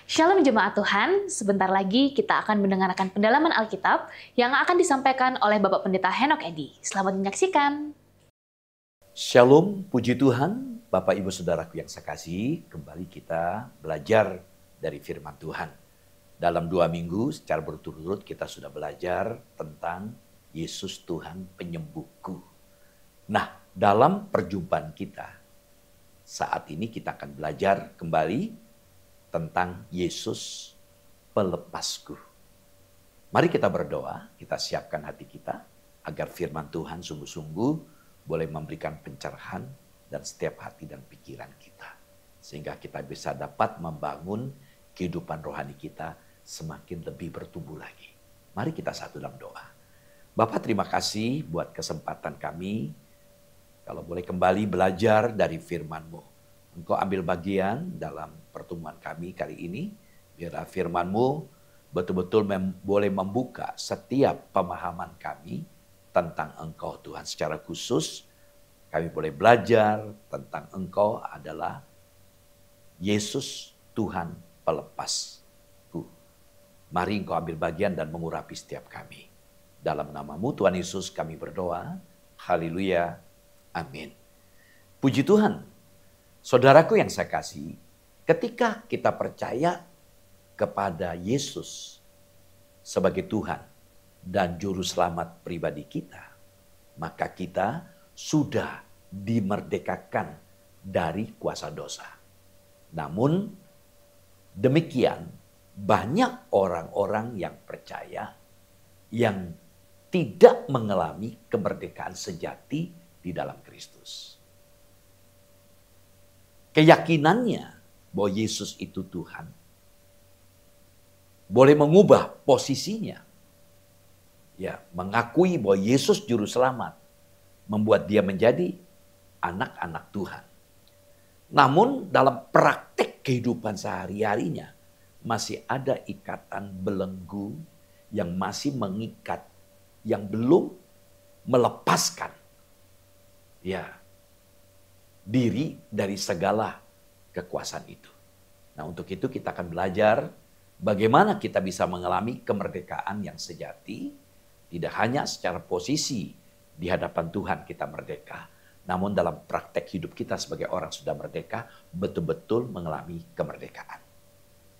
Shalom jemaat Tuhan, sebentar lagi kita akan mendengarkan pendalaman Alkitab yang akan disampaikan oleh Bapak Pendeta Henok Edi. Selamat menyaksikan. Shalom, puji Tuhan, Bapak Ibu Saudaraku yang saya kasih, kembali kita belajar dari firman Tuhan. Dalam 2 minggu secara berturut-turut kita sudah belajar tentang Yesus Tuhan penyembuhku. Nah, dalam perjumpaan kita, saat ini kita akan belajar kembali tentang Yesus pelepasku. Mari kita berdoa, kita siapkan hati kita agar firman Tuhan sungguh-sungguh boleh memberikan pencerahan dan setiap hati dan pikiran kita. Sehingga kita bisa dapat membangun kehidupan rohani kita semakin lebih bertumbuh lagi. Mari kita satu dalam doa. Bapa, terima kasih buat kesempatan kami kalau boleh kembali belajar dari firman-Mu. Engkau ambil bagian dalam pertemuan kami kali ini. Biarlah firman-Mu betul-betul boleh membuka setiap pemahaman kami tentang Engkau Tuhan. Secara khusus kami boleh belajar tentang Engkau adalah Yesus Tuhan pelepasku. Mari Engkau ambil bagian dan mengurapi setiap kami. Dalam nama-Mu Tuhan Yesus kami berdoa. Haleluya. Amin. Puji Tuhan. Saudaraku yang saya kasih, ketika kita percaya kepada Yesus sebagai Tuhan dan Juru Selamat pribadi kita, maka kita sudah dimerdekakan dari kuasa dosa. Namun demikian, banyak orang-orang yang percaya yang tidak mengalami kemerdekaan sejati di dalam Kristus. Keyakinannya bahwa Yesus itu Tuhan boleh mengubah posisinya. Ya, mengakui bahwa Yesus juru selamat membuat dia menjadi anak-anak Tuhan. Namun dalam praktek kehidupan sehari-harinya masih ada ikatan belenggu yang masih mengikat, yang belum melepaskan diri dari segala kekuasaan itu. Nah, untuk itu kita akan belajar bagaimana kita bisa mengalami kemerdekaan yang sejati, tidak hanya secara posisi di hadapan Tuhan kita merdeka, namun dalam praktek hidup kita sebagai orang sudah merdeka, betul-betul mengalami kemerdekaan.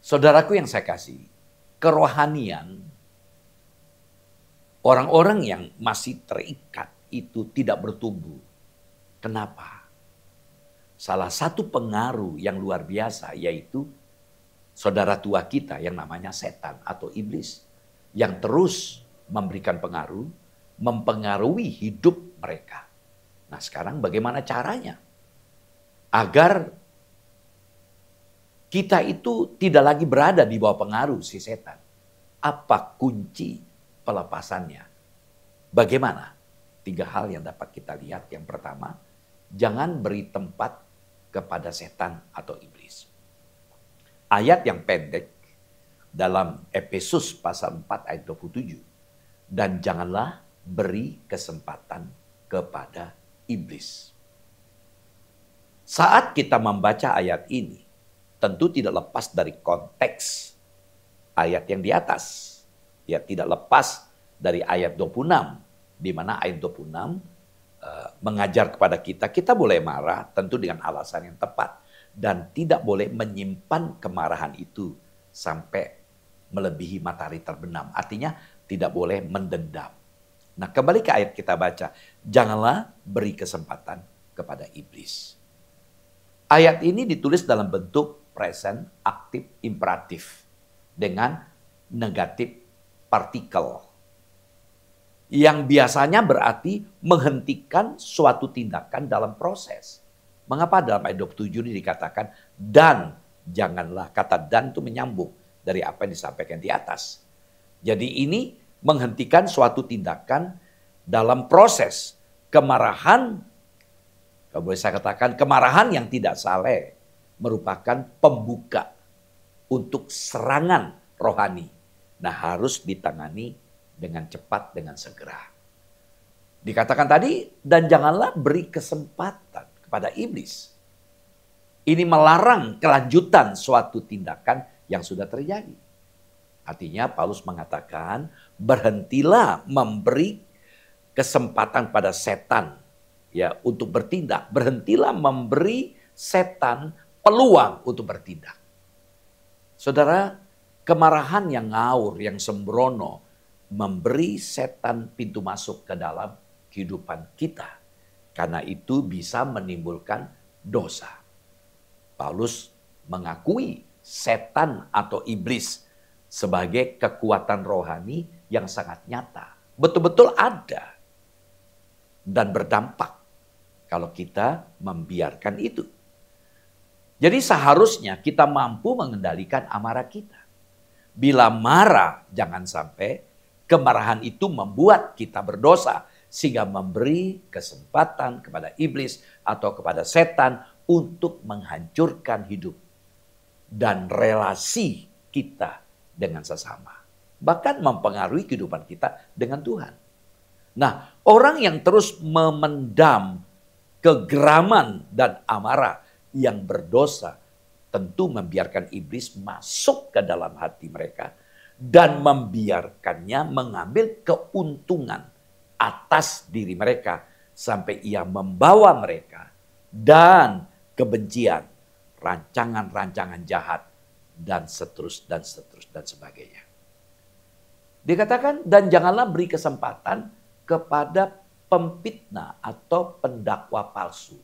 Saudaraku yang saya kasih, kerohanian orang-orang yang masih terikat itu tidak bertumbuh. Kenapa? Salah satu pengaruh yang luar biasa yaitu saudara tua kita yang namanya setan atau iblis. Yang terus memberikan pengaruh, mempengaruhi hidup mereka. Nah, sekarang bagaimana caranya? Agar kita itu tidak lagi berada di bawah pengaruh si setan. Apa kunci pelepasannya? Bagaimana? 3 hal yang dapat kita lihat. Yang pertama, jangan beri tempat kepada setan atau iblis. Ayat yang pendek dalam Efesus pasal 4 ayat 27. Dan janganlah beri kesempatan kepada iblis. Saat kita membaca ayat ini, tentu tidak lepas dari konteks ayat yang di atas. Ya, tidak lepas dari ayat 26. Di mana ayat 26 mengajar kepada kita boleh marah tentu dengan alasan yang tepat. Dan tidak boleh menyimpan kemarahan itu sampai melebihi matahari terbenam. Artinya tidak boleh mendendam. Nah, kembali ke ayat kita baca. Janganlah beri kesempatan kepada iblis. Ayat ini ditulis dalam bentuk present aktif imperatif dengan negatif partikel. Yang biasanya berarti menghentikan suatu tindakan dalam proses. Mengapa dalam ayat 27 ini dikatakan dan janganlah, kata dan itu menyambung dari apa yang disampaikan di atas. Jadi ini menghentikan suatu tindakan dalam proses. Kemarahan, kalau boleh saya katakan kemarahan yang tidak saleh merupakan pembuka untuk serangan rohani. Nah, harus ditangani dengan cepat, dengan segera. Dikatakan tadi, dan janganlah beri kesempatan kepada iblis. Ini melarang kelanjutan suatu tindakan yang sudah terjadi. Artinya Paulus mengatakan, berhentilah memberi kesempatan pada setan ya untuk bertindak. Berhentilah memberi setan peluang untuk bertindak. Saudara, kemarahan yang ngawur, yang sembrono, memberi setan pintu masuk ke dalam kehidupan kita. Karena itu bisa menimbulkan dosa. Paulus mengakui setan atau iblis sebagai kekuatan rohani yang sangat nyata. Betul-betul ada. Dan berdampak kalau kita membiarkan itu. Jadi seharusnya kita mampu mengendalikan amarah kita. Bila marah, jangan sampai kemarahan itu membuat kita berdosa sehingga memberi kesempatan kepada iblis atau kepada setan untuk menghancurkan hidup dan relasi kita dengan sesama. Bahkan mempengaruhi kehidupan kita dengan Tuhan. Nah, orang yang terus memendam kegeraman dan amarah yang berdosa tentu membiarkan iblis masuk ke dalam hati mereka dan membiarkannya mengambil keuntungan atas diri mereka sampai ia membawa mereka dan kebencian, rancangan-rancangan jahat dan seterusnya dan sebagainya. Dikatakan dan janganlah beri kesempatan kepada pemfitnah atau pendakwa palsu.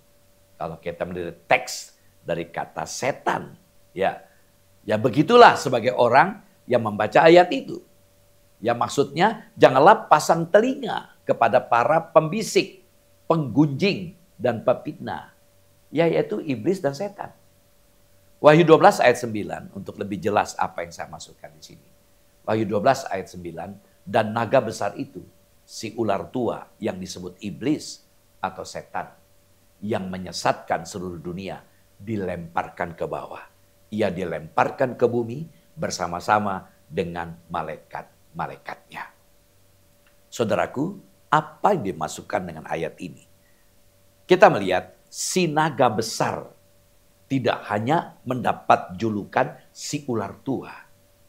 Kalau kita melihat teks dari kata setan, ya begitulah sebagai orang yang membaca ayat itu. Ya maksudnya janganlah pasang telinga kepada para pembisik, penggunjing dan pemfitnah, yaitu iblis dan setan. Wahyu 12 ayat 9 untuk lebih jelas apa yang saya masukkan di sini. Wahyu 12 ayat 9, dan naga besar itu, si ular tua yang disebut iblis atau setan, yang menyesatkan seluruh dunia, dilemparkan ke bawah. Ia dilemparkan ke bumi bersama-sama dengan malaikat-malaikatnya. Saudaraku, apa yang dimasukkan dengan ayat ini? Kita melihat si naga besar tidak hanya mendapat julukan si ular tua,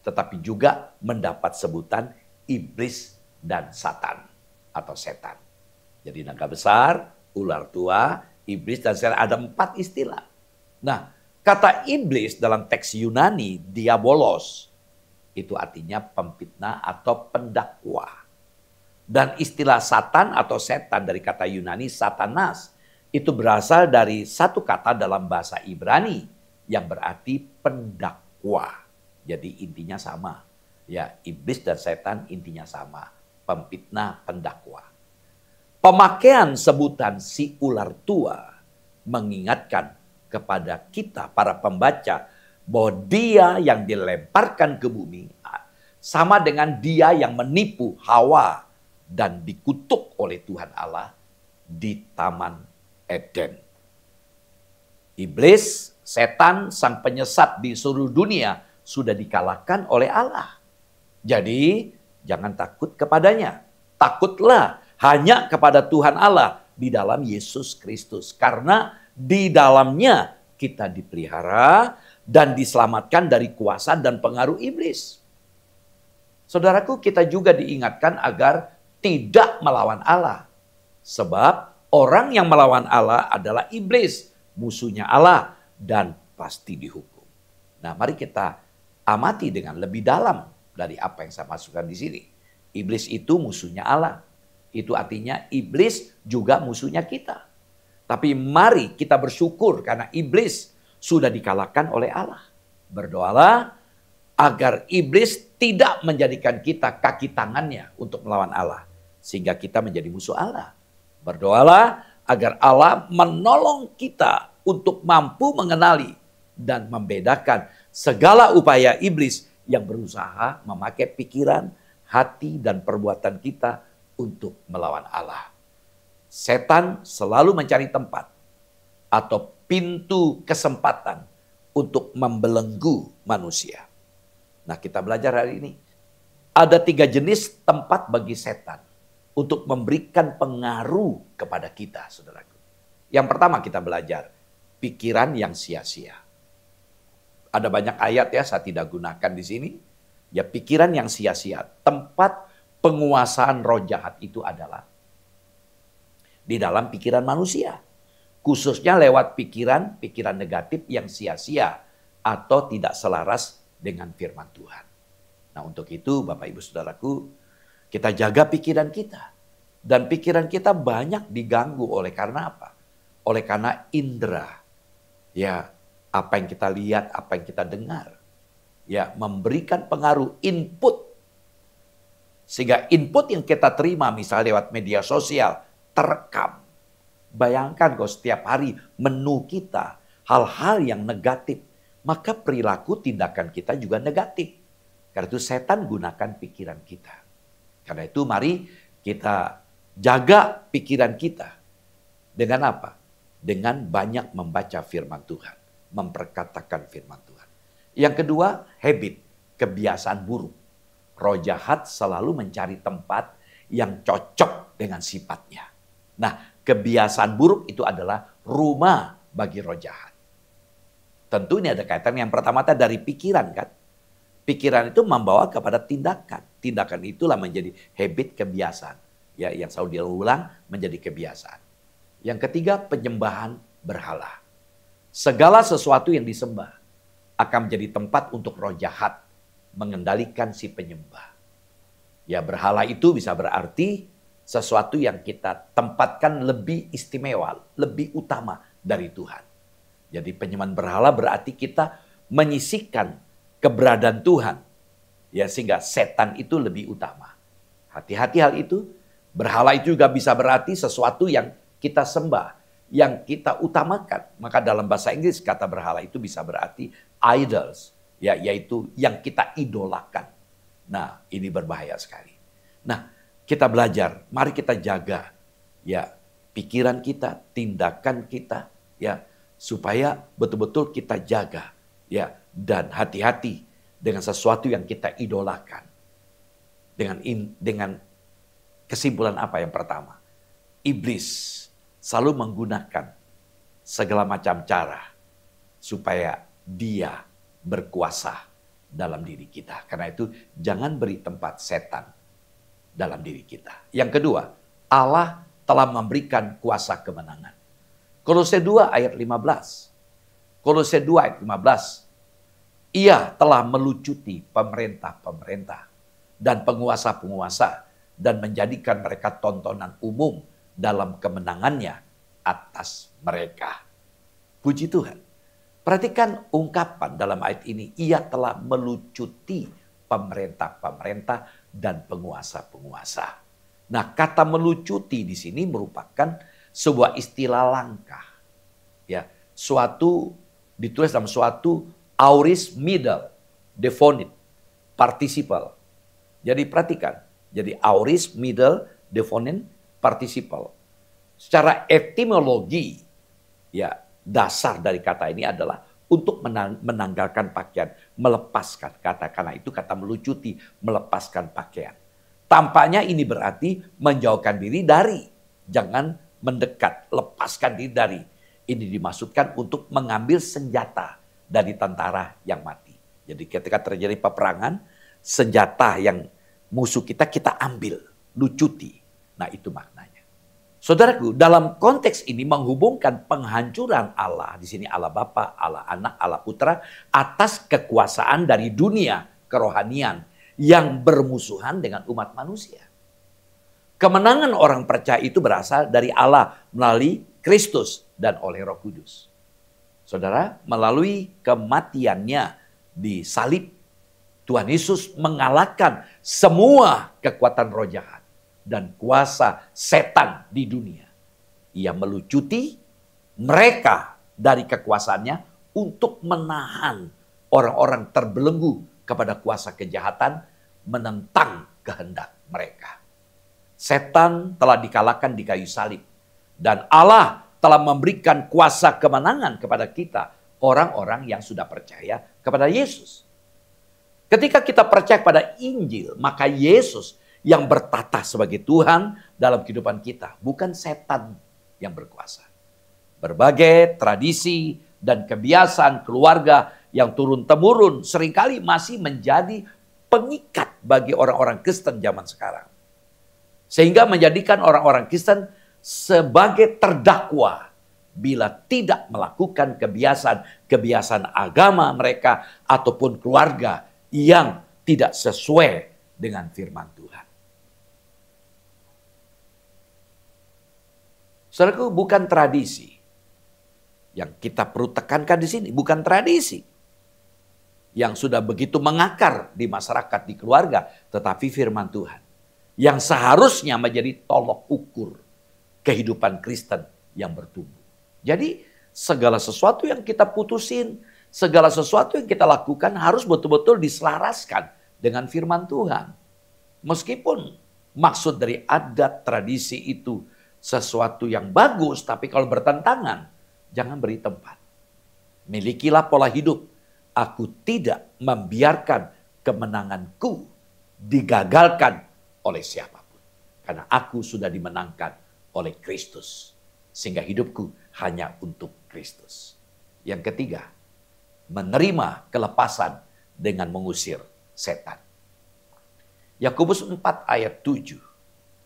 tetapi juga mendapat sebutan iblis dan satan atau setan. Jadi naga besar, ular tua, iblis dan setan, ada 4 istilah. Nah, kata iblis dalam teks Yunani, diabolos, itu artinya pemfitnah atau pendakwa. Dan istilah satan atau setan dari kata Yunani satanas, itu berasal dari satu kata dalam bahasa Ibrani yang berarti pendakwa. Jadi intinya sama. Ya, iblis dan setan intinya sama. Pemfitnah, pendakwa. Pemakaian sebutan si ular tua mengingatkan kepada kita para pembaca bahwa dia yang dilemparkan ke bumi sama dengan dia yang menipu Hawa dan dikutuk oleh Tuhan Allah di Taman Eden. Iblis, setan, sang penyesat di seluruh dunia sudah dikalahkan oleh Allah. Jadi jangan takut kepadanya. Takutlah hanya kepada Tuhan Allah di dalam Yesus Kristus. Karena di dalamnya kita dipelihara dan diselamatkan dari kuasa dan pengaruh iblis. Saudaraku, kita juga diingatkan agar tidak melawan Allah. Sebab orang yang melawan Allah adalah iblis, musuhnya Allah, dan pasti dihukum. Nah, mari kita amati dengan lebih dalam dari apa yang saya masukkan di sini. Iblis itu musuhnya Allah. Itu artinya iblis juga musuhnya kita. Tapi mari kita bersyukur karena iblis sudah dikalahkan oleh Allah. Berdoalah agar iblis tidak menjadikan kita kaki tangannya untuk melawan Allah. Sehingga kita menjadi musuh Allah. Berdoalah agar Allah menolong kita untuk mampu mengenali dan membedakan segala upaya iblis yang berusaha memakai pikiran, hati, dan perbuatan kita untuk melawan Allah. Setan selalu mencari tempat atau pintu kesempatan untuk membelenggu manusia. Nah, kita belajar hari ini. Ada 3 jenis tempat bagi setan untuk memberikan pengaruh kepada kita, saudaraku. Yang pertama kita belajar, pikiran yang sia-sia. Ada banyak ayat ya, saya tidak gunakan di sini. Ya, pikiran yang sia-sia. Tempat penguasaan roh jahat itu adalah di dalam pikiran manusia. Khususnya lewat pikiran negatif yang sia-sia atau tidak selaras dengan firman Tuhan. Nah, untuk itu Bapak Ibu Saudaraku, kita jaga pikiran kita. Dan pikiran kita banyak diganggu oleh karena apa? Oleh karena indera. Ya, apa yang kita lihat, apa yang kita dengar. Ya, memberikan pengaruh input. Sehingga input yang kita terima misalnya lewat media sosial terekam. Bayangkan kalau setiap hari menu kita hal-hal yang negatif. Maka perilaku tindakan kita juga negatif. Karena itu setan gunakan pikiran kita. Karena itu mari kita jaga pikiran kita. Dengan apa? Dengan banyak membaca firman Tuhan. Memperkatakan firman Tuhan. Yang kedua, habit. Kebiasaan buruk. Roh jahat selalu mencari tempat yang cocok dengan sifatnya. Nah, kebiasaan buruk itu adalah rumah bagi roh jahat. Tentu ini ada kaitan yang pertama dari pikiran kan. Pikiran itu membawa kepada tindakan. Tindakan itulah menjadi habit, kebiasaan. Ya, yang selalu diulang menjadi kebiasaan. Yang ketiga, penyembahan berhala. Segala sesuatu yang disembah akan menjadi tempat untuk roh jahat mengendalikan si penyembah. Ya, berhala itu bisa berarti sesuatu yang kita tempatkan lebih istimewa, lebih utama dari Tuhan. Jadi penyembahan berhala berarti kita menyisihkan keberadaan Tuhan. Ya, sehingga setan itu lebih utama. Hati-hati hal itu. Berhala itu juga bisa berarti sesuatu yang kita sembah, yang kita utamakan. Maka dalam bahasa Inggris kata berhala itu bisa berarti idols, ya, yaitu yang kita idolakan. Nah, ini berbahaya sekali. Nah, kita belajar, mari kita jaga ya pikiran kita, tindakan kita ya, supaya betul-betul kita jaga ya, dan hati-hati dengan sesuatu yang kita idolakan. Dengan kesimpulan apa yang pertama? Iblis selalu menggunakan segala macam cara supaya dia berkuasa dalam diri kita. Karena itu jangan beri tempat setan dalam diri kita. Yang kedua, Allah telah memberikan kuasa kemenangan. Kolose 2 ayat 15. Kolose 2 ayat 15. Ia telah melucuti pemerintah-pemerintah dan penguasa-penguasa dan menjadikan mereka tontonan umum dalam kemenangannya atas mereka. Puji Tuhan. Perhatikan ungkapan dalam ayat ini. Ia telah melucuti pemerintah-pemerintah dan penguasa-penguasa. Nah, kata melucuti di sini merupakan sebuah istilah langkah. Ya, suatu ditulis dalam suatu aorist middle definite participle. Jadi perhatikan. Jadi aorist middle definite participle. Secara etimologi, ya, dasar dari kata ini adalah untuk menanggalkan pakaian, melepaskan. Karena itu kata melucuti, melepaskan pakaian. Tampaknya ini berarti menjauhkan diri dari, jangan mendekat, lepaskan diri dari. Ini dimaksudkan untuk mengambil senjata dari tentara yang mati. Jadi ketika terjadi peperangan, senjata yang musuh kita ambil, lucuti. Nah, itu maknanya. Saudaraku, dalam konteks ini menghubungkan penghancuran Allah, di sini Allah Bapa, Allah Anak, Allah Putra, atas kekuasaan dari dunia kerohanian yang bermusuhan dengan umat manusia. Kemenangan orang percaya itu berasal dari Allah melalui Kristus dan oleh Roh Kudus. Saudara, melalui kematiannya di salib, Tuhan Yesus mengalahkan semua kekuatan roh jahat dan kuasa setan di dunia. Ia melucuti mereka dari kekuasaannya untuk menahan orang-orang terbelenggu kepada kuasa kejahatan menentang kehendak mereka. Setan telah dikalahkan di kayu salib. Dan Allah telah memberikan kuasa kemenangan kepada kita, orang-orang yang sudah percaya kepada Yesus. Ketika kita percaya pada Injil, maka Yesus yang bertata sebagai Tuhan dalam kehidupan kita, bukan setan yang berkuasa. Berbagai tradisi dan kebiasaan keluarga yang turun-temurun seringkali masih menjadi pengikat bagi orang-orang Kristen zaman sekarang. Sehingga menjadikan orang-orang Kristen sebagai terdakwa bila tidak melakukan kebiasaan agama mereka ataupun keluarga yang tidak sesuai dengan firman Tuhan. Saudaraku, bukan tradisi. Yang kita perlu tekankan di sini bukan tradisi yang sudah begitu mengakar di masyarakat, di keluarga, tetapi firman Tuhan yang seharusnya menjadi tolok ukur kehidupan Kristen yang bertumbuh. Jadi segala sesuatu yang kita putusin, segala sesuatu yang kita lakukan harus betul-betul diselaraskan dengan firman Tuhan. Meskipun maksud dari adat tradisi itu sesuatu yang bagus, tapi kalau bertentangan, jangan beri tempat. Milikilah pola hidup. Aku tidak membiarkan kemenanganku digagalkan oleh siapapun. Karena aku sudah dimenangkan oleh Kristus. Sehingga hidupku hanya untuk Kristus. Yang ketiga, menerima kelepasan dengan mengusir setan. Yakobus 4 ayat 7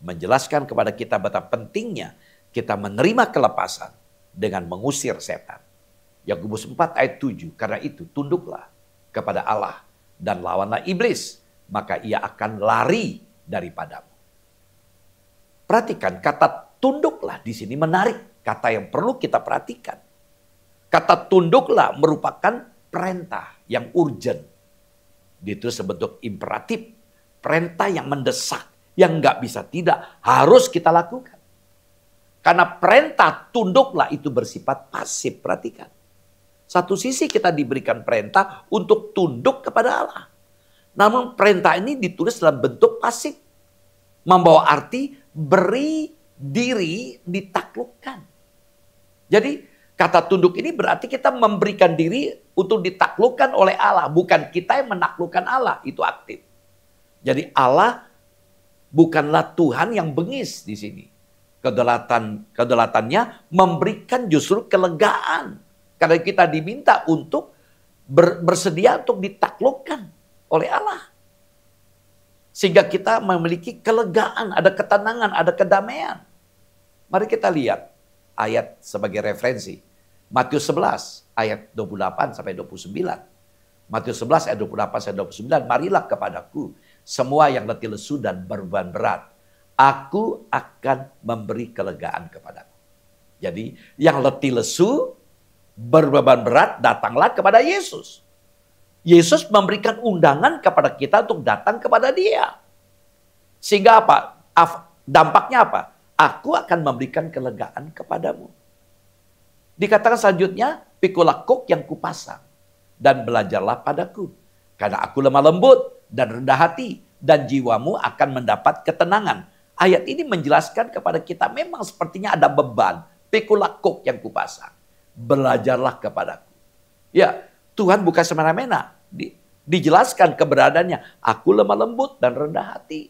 menjelaskan kepada kita betapa pentingnya kita menerima kelepasan dengan mengusir setan. Yakobus 4 ayat 7, karena itu tunduklah kepada Allah dan lawanlah iblis, maka ia akan lari daripadamu. Perhatikan kata tunduklah di sini menarik, kata yang perlu kita perhatikan. Kata tunduklah merupakan perintah yang urgent. Itu sebentuk imperatif, perintah yang mendesak, yang nggak bisa tidak, harus kita lakukan. Karena perintah tunduklah itu bersifat pasif, perhatikan. Satu sisi kita diberikan perintah untuk tunduk kepada Allah. Namun perintah ini ditulis dalam bentuk pasif. Membawa arti beri diri ditaklukkan. Jadi kata tunduk ini berarti kita memberikan diri untuk ditaklukkan oleh Allah. Bukan kita yang menaklukkan Allah, itu aktif. Jadi Allah bukanlah Tuhan yang bengis di sini. Kedolatannya memberikan justru kelegaan. Karena kita diminta untuk bersedia untuk ditaklukkan oleh Allah. Sehingga kita memiliki kelegaan, ada ketenangan, ada kedamaian. Mari kita lihat ayat sebagai referensi. Matius 11 ayat 28 sampai 29. Matius 11 ayat 28 sampai 29. Marilah kepadaku semua yang letih lesu dan berbeban berat. Aku akan memberi kelegaan kepadamu. Jadi yang letih lesu, berbeban berat, datanglah kepada Yesus. Yesus memberikan undangan kepada kita untuk datang kepada Dia. Sehingga apa? Dampaknya apa? Aku akan memberikan kelegaan kepadamu. Dikatakan selanjutnya, pikulah kuk yang kupasang dan belajarlah padaku. Karena aku lemah lembut dan rendah hati dan jiwamu akan mendapat ketenangan. Ayat ini menjelaskan kepada kita memang sepertinya ada beban. Pikulah kuk yang kupasang. Belajarlah kepadaku. Ya, Tuhan bukan semena-mena. Dijelaskan keberadaannya. Aku lemah lembut dan rendah hati.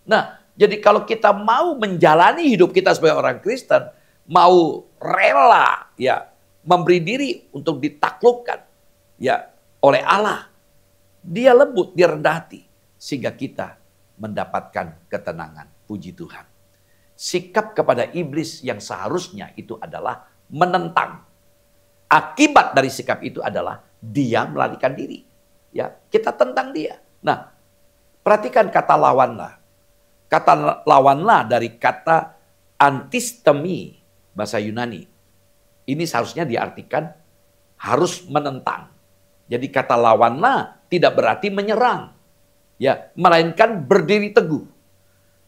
Nah, jadi kalau kita mau menjalani hidup kita sebagai orang Kristen, mau rela ya memberi diri untuk ditaklukkan ya oleh Allah, Dia lembut, Dia rendah hati, sehingga kita mendapatkan ketenangan. Puji Tuhan. Sikap kepada iblis yang seharusnya itu adalah menentang. Akibat dari sikap itu adalah dia melarikan diri. Ya, kita tentang dia. Nah, perhatikan kata lawanlah. Kata lawanlah dari kata antistemi bahasa Yunani. Ini seharusnya diartikan harus menentang. Jadi kata lawanlah tidak berarti menyerang. Ya, melainkan berdiri teguh.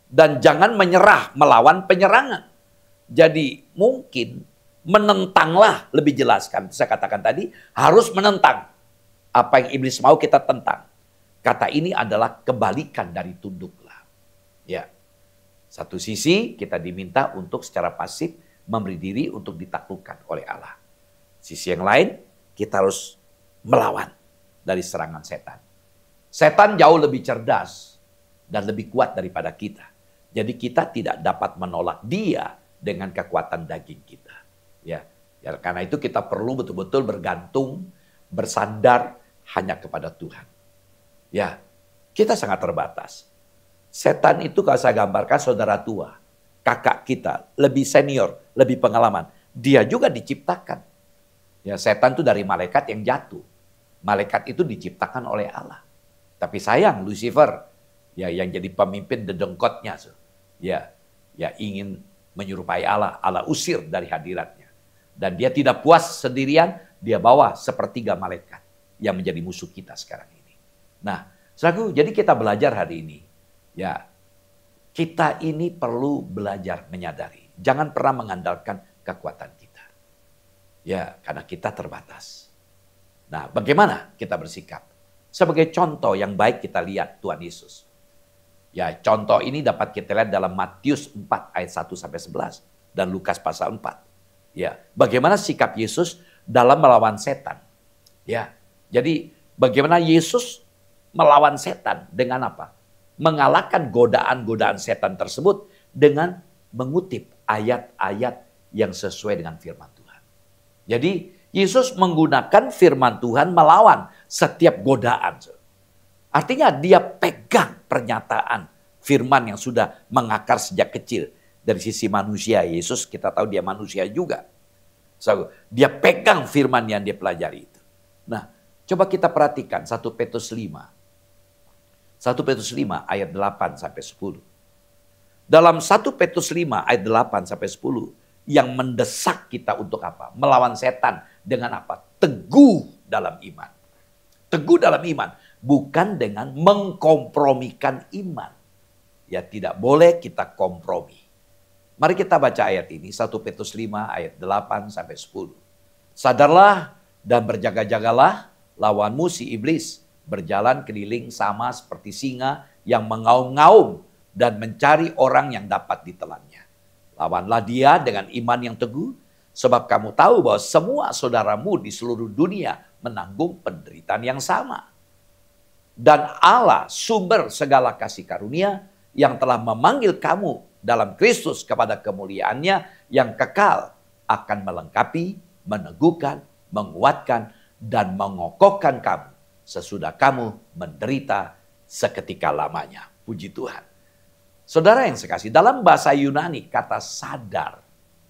Dan jangan menyerah melawan penyerangan. Jadi mungkin menentanglah lebih jelas kan. Saya katakan tadi harus menentang. Apa yang iblis mau kita tentang. Kata ini adalah kebalikan dari tunduklah. Ya. Satu sisi kita diminta untuk secara pasif memberi diri untuk ditaklukkan oleh Allah. Sisi yang lain kita harus melawan dari serangan setan. Setan jauh lebih cerdas dan lebih kuat daripada kita. Jadi kita tidak dapat menolak dia dengan kekuatan daging kita. Ya, karena itu kita perlu betul-betul bergantung bersandar hanya kepada Tuhan. Ya, kita sangat terbatas. Setan itu kalau saya gambarkan saudara tua, kakak kita, lebih senior, lebih pengalaman. Dia juga diciptakan. Ya, setan itu dari malaikat yang jatuh. Malaikat itu diciptakan oleh Allah. Tapi sayang Lucifer, ya yang jadi pemimpin dedengkotnya, ya ingin menyerupai Allah, Allah usir dari hadiratnya. Dan dia tidak puas sendirian, dia bawa sepertiga malaikat yang menjadi musuh kita sekarang ini. Nah, saudaraku, jadi kita belajar hari ini, ya kita ini perlu belajar menyadari, jangan pernah mengandalkan kekuatan kita. Ya, karena kita terbatas. Nah, bagaimana kita bersikap? Sebagai contoh yang baik kita lihat Tuhan Yesus. Ya, contoh ini dapat kita lihat dalam Matius 4 ayat 1 sampai 11 dan Lukas pasal 4. Ya, bagaimana sikap Yesus dalam melawan setan? Ya, jadi bagaimana Yesus melawan setan dengan apa? Mengalahkan godaan-godaan setan tersebut dengan mengutip ayat-ayat yang sesuai dengan firman Tuhan. Jadi Yesus menggunakan firman Tuhan melawan setiap godaan. Artinya dia pegang pernyataan firman yang sudah mengakar sejak kecil. Dari sisi manusia, Yesus kita tahu dia manusia juga. So, dia pegang firman yang dia pelajari itu. Nah, coba kita perhatikan 1 Petrus 5. 1 Petrus 5 ayat 8 sampai 10. Dalam 1 Petrus 5 ayat 8 sampai 10 yang mendesak kita untuk apa? Melawan setan dengan apa? Teguh dalam iman. Teguh dalam iman, bukan dengan mengkompromikan iman. Ya, tidak boleh kita kompromi. Mari kita baca ayat ini, 1 Petrus 5 ayat 8 sampai 10. Sadarlah dan berjaga-jagalah, lawanmu si iblis berjalan keliling sama seperti singa yang mengaum-ngaum dan mencari orang yang dapat ditelannya. Lawanlah dia dengan iman yang teguh, sebab kamu tahu bahwa semua saudaramu di seluruh dunia menanggung penderitaan yang sama. Dan Allah, sumber segala kasih karunia, yang telah memanggil kamu dalam Kristus kepada kemuliaannya yang kekal, akan melengkapi, meneguhkan, menguatkan, dan mengokohkan kamu sesudah kamu menderita seketika lamanya. Puji Tuhan. Saudara yang sekasih, dalam bahasa Yunani kata sadar,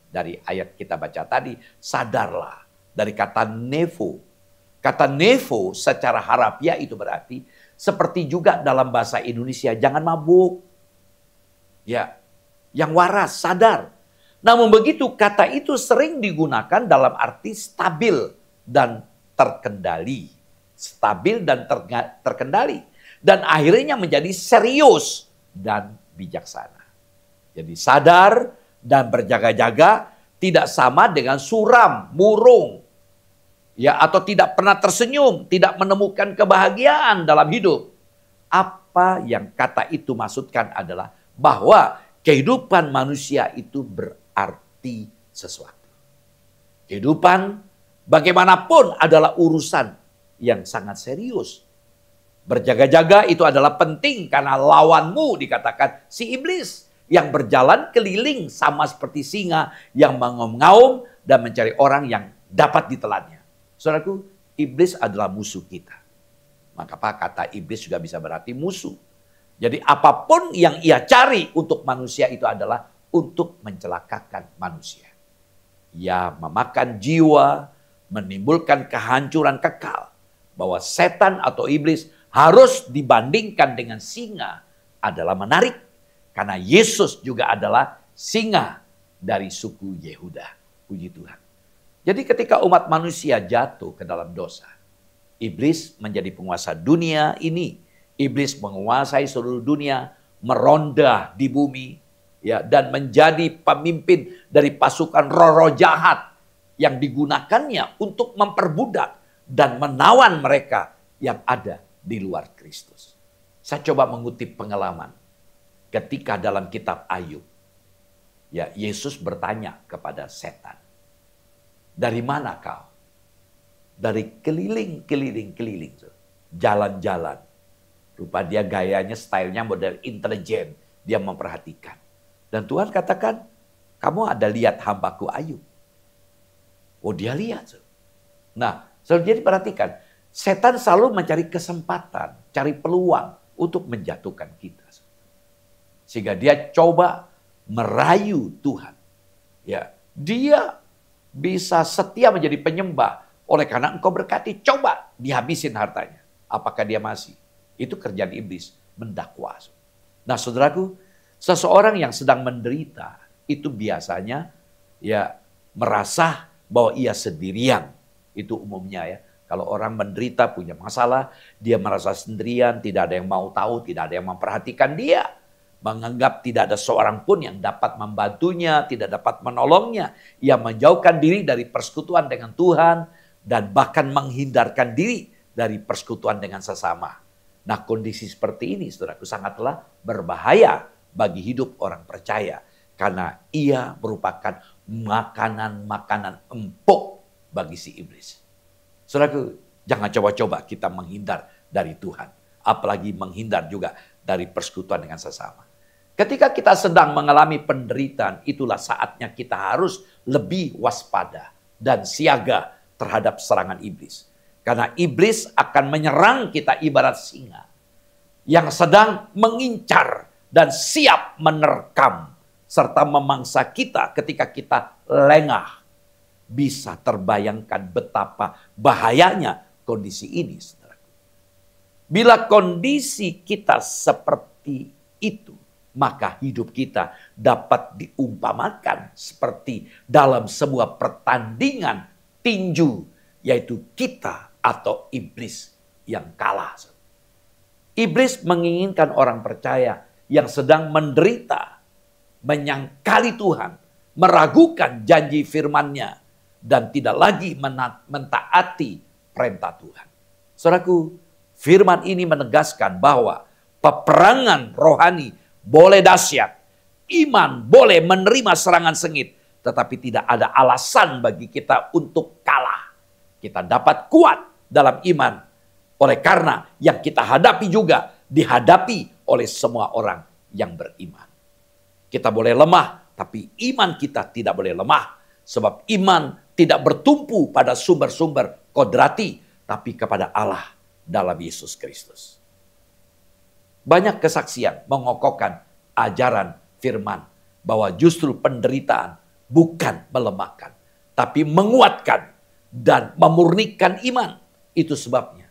dari ayat kita baca tadi, sadarlah, dari kata nevo. Kata nevo secara harafiah itu berarti seperti juga dalam bahasa Indonesia, jangan mabuk. Ya, yang waras, sadar. Namun begitu kata itu sering digunakan dalam arti stabil dan terkendali. Stabil dan terkendali. Dan akhirnya menjadi serius dan bijaksana. Jadi sadar dan berjaga-jaga tidak sama dengan suram, murung. Ya, atau tidak pernah tersenyum, tidak menemukan kebahagiaan dalam hidup. Apa yang kata itu maksudkan adalah bahwa kehidupan manusia itu berarti sesuatu. Kehidupan bagaimanapun adalah urusan yang sangat serius. Berjaga-jaga itu adalah penting karena lawanmu dikatakan si iblis yang berjalan keliling sama seperti singa yang mengaum-ngaum dan mencari orang yang dapat ditelannya. Saudaraku, iblis adalah musuh kita. Maka kata iblis juga bisa berarti musuh. Jadi apapun yang ia cari untuk manusia itu adalah untuk mencelakakan manusia. Ia memakan jiwa, menimbulkan kehancuran kekal. Bahwa setan atau iblis harus dibandingkan dengan singa adalah menarik. Karena Yesus juga adalah singa dari suku Yehuda. Puji Tuhan. Jadi ketika umat manusia jatuh ke dalam dosa, iblis menjadi penguasa dunia ini. Iblis menguasai seluruh dunia, meronda di bumi, ya, dan menjadi pemimpin dari pasukan roh-roh jahat yang digunakannya untuk memperbudak dan menawan mereka yang ada di luar Kristus. Saya coba mengutip pengalaman ketika dalam kitab Ayub, ya, Yesus bertanya kepada setan, dari mana kau? Dari keliling, jalan-jalan. Rupa dia gayanya, stylenya model intelijen. Dia memperhatikan. Dan Tuhan katakan, kamu ada lihat hambaku Ayub? Oh, dia lihat. Nah, Jadi perhatikan, setan selalu mencari kesempatan, cari peluang untuk menjatuhkan kita. Sehingga dia coba merayu Tuhan. Ya, dia bisa setia menjadi penyembah. Oleh karena engkau berkati, coba dihabisin hartanya. Apakah dia masih? Itu kerjaan iblis, mendakwa. Nah saudaraku, seseorang yang sedang menderita, itu biasanya ya merasa bahwa ia sendirian. Itu umumnya ya. Kalau orang menderita, punya masalah, dia merasa sendirian, tidak ada yang mau tahu, tidak ada yang memperhatikan dia. Menganggap tidak ada seorang pun yang dapat membantunya, tidak dapat menolongnya. Ia menjauhkan diri dari persekutuan dengan Tuhan dan bahkan menghindarkan diri dari persekutuan dengan sesama. Nah, kondisi seperti ini, saudaraku, sangatlah berbahaya bagi hidup orang percaya karena ia merupakan makanan-makanan empuk bagi si iblis. Saudaraku, jangan coba-coba kita menghindar dari Tuhan, apalagi menghindar juga dari persekutuan dengan sesama. Ketika kita sedang mengalami penderitaan, itulah saatnya kita harus lebih waspada dan siaga terhadap serangan iblis. Karena iblis akan menyerang kita ibarat singa yang sedang mengincar dan siap menerkam serta memangsa kita ketika kita lengah. Bisa terbayangkan betapa bahayanya kondisi ini, saudara. Bila kondisi kita seperti itu, maka hidup kita dapat diumpamakan seperti dalam sebuah pertandingan tinju, yaitu kita atau iblis yang kalah. Iblis menginginkan orang percaya yang sedang menderita, menyangkali Tuhan, meragukan janji firman-Nya, dan tidak lagi mentaati perintah Tuhan. Saudaraku, firman ini menegaskan bahwa peperangan rohani boleh dahsyat, iman boleh menerima serangan sengit, tetapi tidak ada alasan bagi kita untuk kalah. Kita dapat kuat dalam iman, oleh karena yang kita hadapi juga dihadapi oleh semua orang yang beriman. Kita boleh lemah, tapi iman kita tidak boleh lemah. Sebab iman tidak bertumpu pada sumber-sumber kodrati, tapi kepada Allah dalam Yesus Kristus. Banyak kesaksian mengokohkan ajaran firman bahwa justru penderitaan bukan melemahkan, tapi menguatkan dan memurnikan iman. Itu sebabnya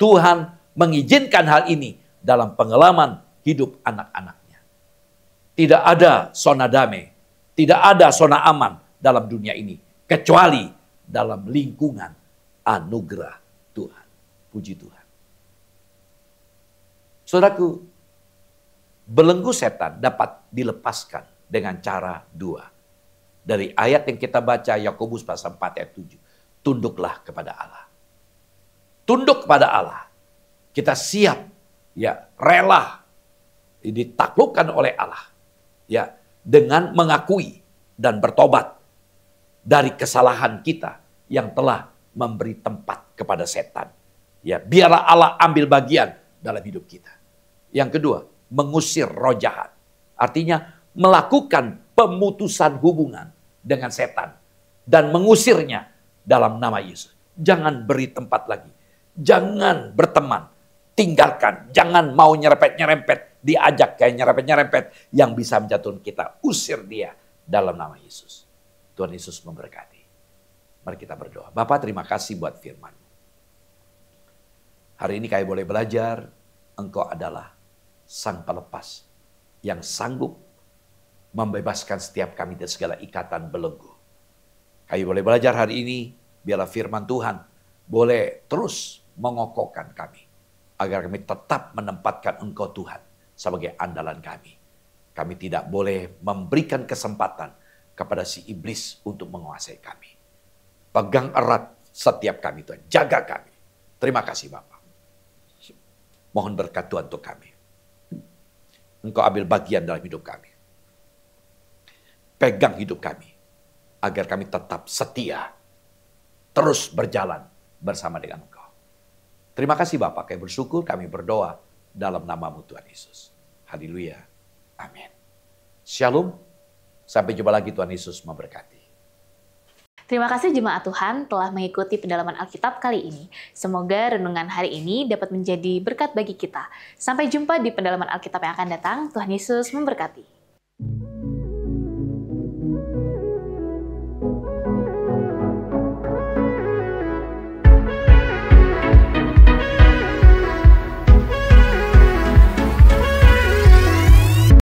Tuhan mengizinkan hal ini dalam pengalaman hidup anak-anaknya. Tidak ada zona damai, tidak ada zona aman dalam dunia ini, kecuali dalam lingkungan anugerah Tuhan. Puji Tuhan. Saudaraku, belenggu setan dapat dilepaskan dengan cara dua. Dari ayat yang kita baca, Yakobus pasal 4 ayat 7. Tunduklah kepada Allah. Tunduk kepada Allah. Kita siap, ya, rela ditaklukkan oleh Allah, ya, dengan mengakui dan bertobat dari kesalahan kita yang telah memberi tempat kepada setan. Ya, biarlah Allah ambil bagian dalam hidup kita. Yang kedua, mengusir roh jahat. Artinya melakukan pemutusan hubungan dengan setan dan mengusirnya dalam nama Yesus. Jangan beri tempat lagi. Jangan berteman. Tinggalkan. Jangan mau nyerempet-nyerempet. Diajak kayak nyerempet-nyerempet yang bisa menjatuhkan kita. Usir dia dalam nama Yesus. Tuhan Yesus memberkati. Mari kita berdoa. Bapa, terima kasih buat firman. Hari ini kami boleh belajar, Engkau adalah Sang Pelepas yang sanggup membebaskan setiap kami dari segala ikatan belenggu. Kami boleh belajar hari ini, biarlah firman Tuhan boleh terus mengokohkan kami, agar kami tetap menempatkan Engkau Tuhan sebagai andalan kami. Kami tidak boleh memberikan kesempatan kepada si iblis untuk menguasai kami. Pegang erat setiap kami Tuhan, jaga kami. Terima kasih Bapak. Mohon berkat Tuhan untuk kami. Engkau ambil bagian dalam hidup kami. Pegang hidup kami. Agar kami tetap setia. Terus berjalan bersama dengan Engkau. Terima kasih Bapak. Kami bersyukur, kami berdoa dalam nama-Mu Tuhan Yesus. Haleluya. Amin. Shalom. Sampai jumpa lagi, Tuhan Yesus memberkati. Terima kasih jemaat Tuhan telah mengikuti pendalaman Alkitab kali ini. Semoga renungan hari ini dapat menjadi berkat bagi kita. Sampai jumpa di pendalaman Alkitab yang akan datang. Tuhan Yesus memberkati.